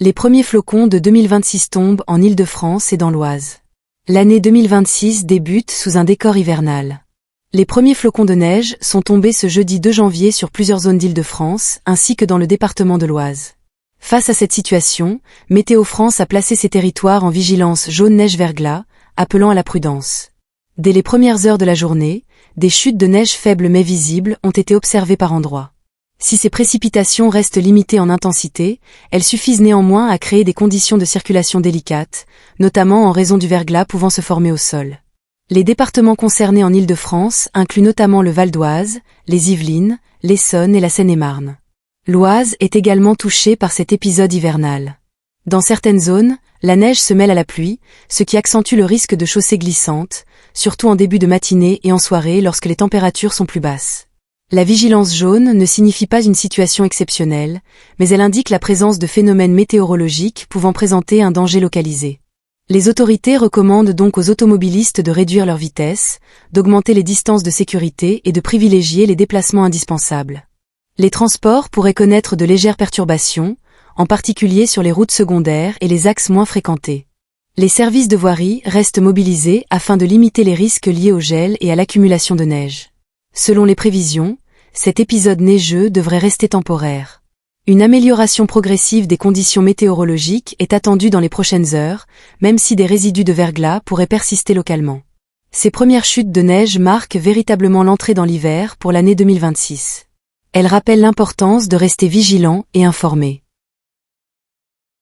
Les premiers flocons de 2026 tombent en Île-de-France et dans l'Oise. L'année 2026 débute sous un décor hivernal. Les premiers flocons de neige sont tombés ce jeudi 2 janvier sur plusieurs zones d'Île-de-France ainsi que dans le département de l'Oise. Face à cette situation, Météo France a placé ses territoires en vigilance jaune neige-verglas, appelant à la prudence. Dès les premières heures de la journée, des chutes de neige faibles mais visibles ont été observées par endroits. Si ces précipitations restent limitées en intensité, elles suffisent néanmoins à créer des conditions de circulation délicates, notamment en raison du verglas pouvant se former au sol. Les départements concernés en Île-de-France incluent notamment le Val d'Oise, les Yvelines, l'Essonne et la Seine-et-Marne. L'Oise est également touchée par cet épisode hivernal. Dans certaines zones, la neige se mêle à la pluie, ce qui accentue le risque de chaussées glissantes, surtout en début de matinée et en soirée lorsque les températures sont plus basses. La vigilance jaune ne signifie pas une situation exceptionnelle, mais elle indique la présence de phénomènes météorologiques pouvant présenter un danger localisé. Les autorités recommandent donc aux automobilistes de réduire leur vitesse, d'augmenter les distances de sécurité et de privilégier les déplacements indispensables. Les transports pourraient connaître de légères perturbations, en particulier sur les routes secondaires et les axes moins fréquentés. Les services de voirie restent mobilisés afin de limiter les risques liés au gel et à l'accumulation de neige. Selon les prévisions, cet épisode neigeux devrait rester temporaire. Une amélioration progressive des conditions météorologiques est attendue dans les prochaines heures, même si des résidus de verglas pourraient persister localement. Ces premières chutes de neige marquent véritablement l'entrée dans l'hiver pour l'année 2026. Elles rappellent l'importance de rester vigilant et informé.